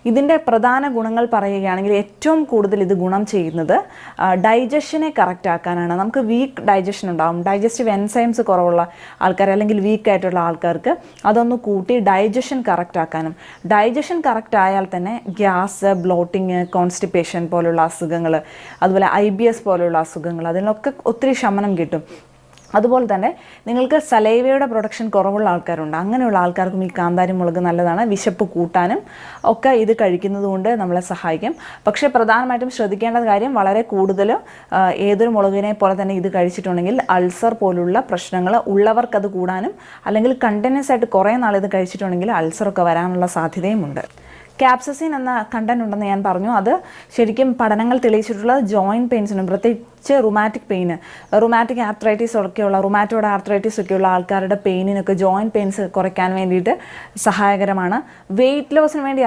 ഇതിൻ്റെ പ്രധാന ഗുണങ്ങൾ പറയുകയാണെങ്കിൽ ഏറ്റവും കൂടുതൽ ഇത് ഗുണം ചെയ്യുന്നത് ഡൈജഷനെ കറക്റ്റ് ആക്കാനാണ്. നമുക്ക് വീക്ക് ഡൈജഷൻ ഉണ്ടാകും, ഡൈജസ്റ്റീവ് എൻസൈംസ് കുറവുള്ള ആൾക്കാർ അല്ലെങ്കിൽ വീക്ക് ആയിട്ടുള്ള ആൾക്കാർക്ക് അതൊന്ന് കൂട്ടി ഡൈജഷൻ കറക്റ്റ് ആക്കാനും, ഡൈജഷൻ കറക്റ്റ് ആയാൽ തന്നെ ഗ്യാസ്, ബ്ലോട്ടിങ്, കോൺസ്റ്റിപ്പേഷൻ പോലുള്ള അസുഖങ്ങൾ, അതുപോലെ IBS പോലുള്ള അസുഖങ്ങൾ, അതിനൊക്കെ ഒത്തിരി ശമനം കിട്ടും. അതുപോലെ തന്നെ നിങ്ങൾക്ക് സലൈവയുടെ പ്രൊഡക്ഷൻ കുറവുള്ള ആൾക്കാരുണ്ട്, അങ്ങനെയുള്ള ആൾക്കാർക്കും ഈ കാന്താരി മുളക് നല്ലതാണ്. വിശപ്പ് കൂട്ടാനും ഒക്കെ ഇത് കഴിക്കുന്നത് കൊണ്ട് നമ്മളെ സഹായിക്കും. പക്ഷേ പ്രധാനമായിട്ടും ശ്രദ്ധിക്കേണ്ട കാര്യം, വളരെ കൂടുതലും ഏതൊരു മുളകിനെ പോലെ തന്നെ ഇത് കഴിച്ചിട്ടുണ്ടെങ്കിൽ അൾസർ പോലുള്ള പ്രശ്നങ്ങൾ ഉള്ളവർക്കത് കൂടാനും, അല്ലെങ്കിൽ കണ്ടിന്യൂസ് ആയിട്ട് കുറേ നാൾ ഇത് കഴിച്ചിട്ടുണ്ടെങ്കിൽ അൾസറൊക്കെ വരാനുള്ള സാധ്യതയുമുണ്ട്. ക്യാപ്സസിൻ എന്ന കണ്ടന്റ് ഉണ്ടെന്ന് ഞാൻ പറഞ്ഞു. അത് ശരിക്കും പഠനങ്ങൾ തെളിയിച്ചിട്ടുള്ളത് ജോയിൻറ്റ് പെയിൻസിനും, പ്രത്യേകിച്ച് റുമാറ്റിക് പെയിന്, റുമാറ്റിക് ആർത്രൈറ്റിസ് ഒക്കെയുള്ള, റുമാറ്റോഡ് ആർത്രൈറ്റിസ് ഒക്കെയുള്ള ആൾക്കാരുടെ പെയിനിനൊക്കെ, ജോയിൻറ്റ് പെയിൻസ് കുറയ്ക്കാൻ വേണ്ടിയിട്ട് സഹായകരമാണ്. വെയിറ്റ് ലോസിന് വേണ്ടി